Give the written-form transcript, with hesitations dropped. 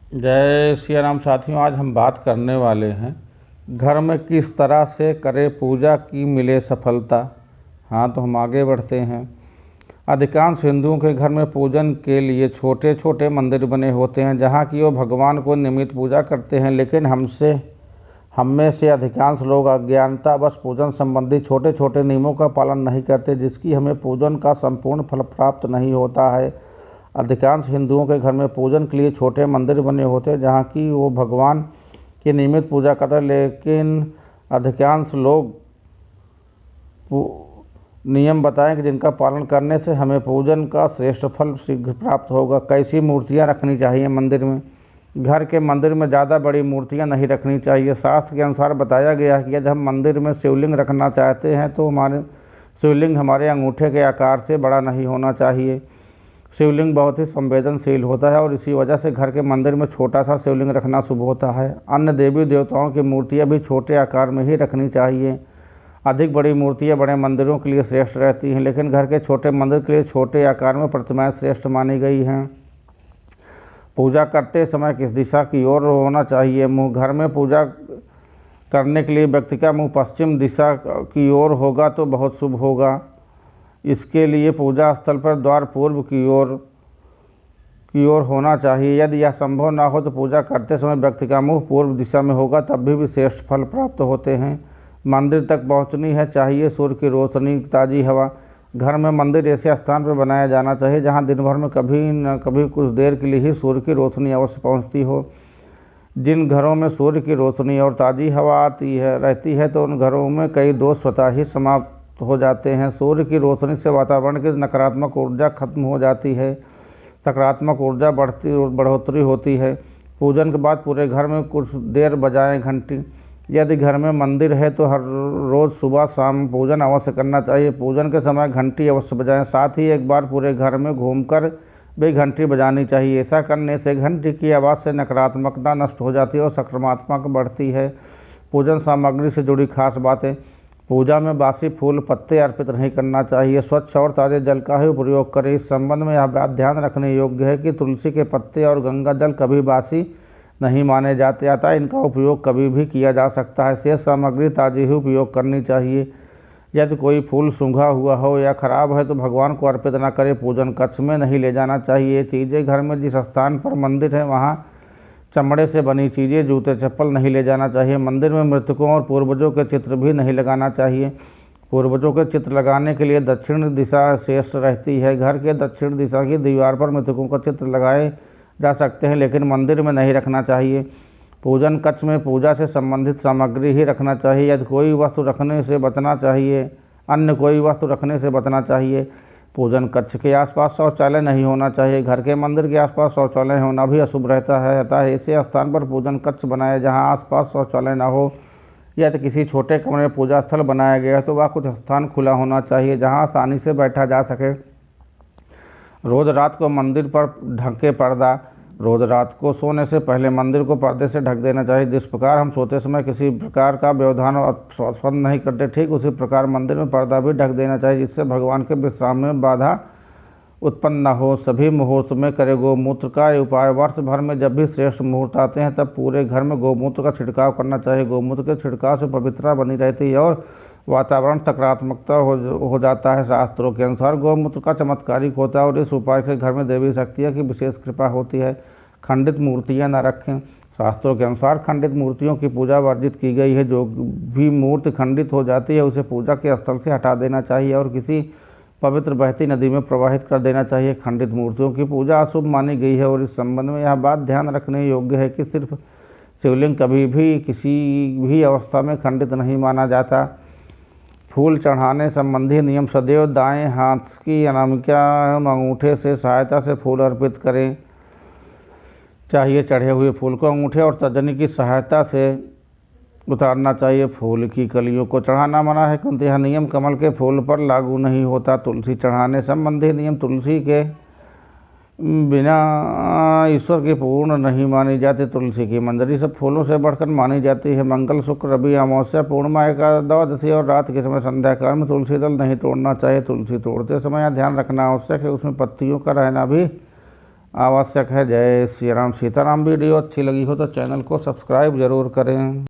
जय सिया राम साथियों। आज हम बात करने वाले हैं घर में किस तरह से करें पूजा की मिले सफलता। हाँ, तो हम आगे बढ़ते हैं। अधिकांश हिंदुओं के घर में पूजन के लिए छोटे छोटे मंदिर बने होते हैं जहाँ की वो भगवान को नियमित पूजा करते हैं, लेकिन हम में से अधिकांश लोग अज्ञानता बस पूजन संबंधी छोटे छोटे नियमों का पालन नहीं करते, जिसकी हमें पूजन का संपूर्ण फल प्राप्त नहीं होता है। अधिकांश हिंदुओं के घर में पूजन के लिए छोटे मंदिर बने होते हैं जहाँ की वो भगवान की नियमित पूजा करते हैं, लेकिन अधिकांश लोग नियम बताएं कि जिनका पालन करने से हमें पूजन का श्रेष्ठ फल शीघ्र प्राप्त होगा। कैसी मूर्तियाँ रखनी चाहिए मंदिर में। घर के मंदिर में ज़्यादा बड़ी मूर्तियाँ नहीं रखनी चाहिए। शास्त्र के अनुसार बताया गया है कि यदि हम मंदिर में शिवलिंग रखना चाहते हैं तो शिवलिंग हमारे अंगूठे के आकार से बड़ा नहीं होना चाहिए। शिवलिंग बहुत ही संवेदनशील होता है और इसी वजह से घर के मंदिर में छोटा सा शिवलिंग रखना शुभ होता है। अन्य देवी देवताओं की मूर्तियाँ भी छोटे आकार में ही रखनी चाहिए। अधिक बड़ी मूर्तियाँ बड़े मंदिरों के लिए श्रेष्ठ रहती हैं, लेकिन घर के छोटे मंदिर के लिए छोटे आकार में प्रतिमाएं श्रेष्ठ मानी गई हैं। पूजा करते समय किस दिशा की ओर होना चाहिए। मुँह घर में पूजा करने के लिए व्यक्ति का मुँह पश्चिम दिशा की ओर होगा तो बहुत शुभ होगा। इसके लिए पूजा स्थल पर द्वार पूर्व की ओर होना चाहिए। यदि यह संभव ना हो तो पूजा करते समय व्यक्ति का मुँह पूर्व दिशा में होगा, तब भी श्रेष्ठ फल प्राप्त होते हैं। मंदिर तक पहुंचनी है चाहिए सूर्य की रोशनी, ताज़ी हवा। घर में मंदिर ऐसे स्थान पर बनाया जाना चाहिए जहां दिन भर में कभी न कभी कुछ देर के लिए ही सूर्य की रोशनी अवश्य पहुंचती हो। जिन घरों में सूर्य की रोशनी और ताज़ी हवा रहती है तो उन घरों में कई दोष स्वतः ही समाप्त हो जाते हैं। सूर्य की रोशनी से वातावरण की नकारात्मक ऊर्जा खत्म हो जाती है, सकारात्मक ऊर्जा बढ़ोतरी होती है। पूजन के बाद पूरे घर में कुछ देर बजाएं घंटी। यदि घर में मंदिर है तो हर रोज़ सुबह शाम पूजन अवश्य करना चाहिए। पूजन के समय घंटी अवश्य बजाएं, साथ ही एक बार पूरे घर में घूमकर भी घंटी बजानी चाहिए। ऐसा करने से घंटी की आवाज़ से नकारात्मकता नष्ट हो जाती है और सकारात्मकता बढ़ती है। पूजन सामग्री से जुड़ी खास बातें। पूजा में बासी फूल पत्ते अर्पित नहीं करना चाहिए। स्वच्छ और ताज़े जल का ही प्रयोग करें। इस संबंध में यह बात ध्यान रखने योग्य है कि तुलसी के पत्ते और गंगा जल कभी बासी नहीं माने जाते, अतः इनका उपयोग कभी भी किया जा सकता है। शेष सामग्री ताज़ी ही उपयोग करनी चाहिए। यदि कोई फूल सूंघा हुआ हो या खराब है तो भगवान को अर्पित न करें। पूजन कक्ष में नहीं ले जाना चाहिए। ये चीज़ें घर में जिस स्थान पर मंदिर है वहाँ चमड़े से बनी चीज़ें, जूते चप्पल नहीं ले जाना चाहिए। मंदिर में मृतकों और पूर्वजों के चित्र भी नहीं लगाना चाहिए। पूर्वजों के चित्र लगाने के लिए दक्षिण दिशा श्रेष्ठ रहती है। घर के दक्षिण दिशा की दीवार पर मृतकों का चित्र लगाए जा सकते हैं, लेकिन मंदिर में नहीं रखना चाहिए। पूजन कक्ष में पूजा से संबंधित सामग्री ही रखना चाहिए। यदि कोई वस्तु रखने से बचना चाहिए, अन्य कोई वस्तु रखने से बचना चाहिए। पूजन कक्ष के आसपास शौचालय नहीं होना चाहिए। घर के मंदिर के आसपास शौचालय होना भी अशुभ रहता है, अतः ऐसे स्थान पर पूजन कक्ष बनाए जहां आसपास शौचालय न हो। यदि किसी छोटे कमरे में पूजा स्थल बनाया गया है तो वह कुछ स्थान खुला होना चाहिए जहां आसानी से बैठा जा सके। रोज़ रात को मंदिर पर ढके पर्दा। रोज़ रात को सोने से पहले मंदिर को पर्दे से ढक देना चाहिए। जिस प्रकार हम सोते समय किसी प्रकार का व्यवधान और स्पर्श नहीं करते, ठीक उसी प्रकार मंदिर में पर्दा भी ढक देना चाहिए, जिससे भगवान के विश्राम में बाधा उत्पन्न न हो। सभी मुहूर्त में करें गोमूत्र का उपाय। वर्ष भर में जब भी श्रेष्ठ मुहूर्त आते हैं तब पूरे घर में गोमूत्र का छिड़काव करना चाहिए। गोमूत्र के छिड़काव से पवित्रता बनी रहती है और वातावरण सकारात्मकता हो जाता है। शास्त्रों के अनुसार गोमूत्र का चमत्कारिक होता है और इस उपाय से घर में देवी शक्तियों की विशेष कृपा होती है। खंडित मूर्तियां न रखें। शास्त्रों के अनुसार खंडित मूर्तियों की पूजा वर्जित की गई है। जो भी मूर्ति खंडित हो जाती है उसे पूजा के स्थल से हटा देना चाहिए और किसी पवित्र बहती नदी में प्रवाहित कर देना चाहिए। खंडित मूर्तियों की पूजा अशुभ मानी गई है और इस संबंध में यह बात ध्यान रखने योग्य है कि सिर्फ शिवलिंग कभी भी किसी भी अवस्था में खंडित नहीं माना जाता। फूल चढ़ाने संबंधी नियम। सदैव दाएं हाथ की अनामिका एवं अंगूठे से सहायता से फूल अर्पित करें चाहिए। चढ़े हुए फूल को अंगूठे और तर्जनी की सहायता से उतारना चाहिए। फूल की कलियों को चढ़ाना मना है, क्योंकि यह नियम कमल के फूल पर लागू नहीं होता। तुलसी चढ़ाने संबंधी नियम। तुलसी के बिना ईश्वर की पूर्ण नहीं मानी जाती। तुलसी की मंजरी सब फूलों से बढ़कर मानी जाती है। मंगल, शुक्र, रवि, अमावस्या, पूर्णिमा, एकादशी और रात के समय संध्याकाल में तुलसी दल नहीं तोड़ना चाहिए। तुलसी तोड़ते समय यह ध्यान रखना आवश्यक है उसमें पत्तियों का रहना भी आवश्यक है। जय श्री राम सीताराम। वीडियो अच्छी लगी हो तो चैनल को सब्सक्राइब जरूर करें।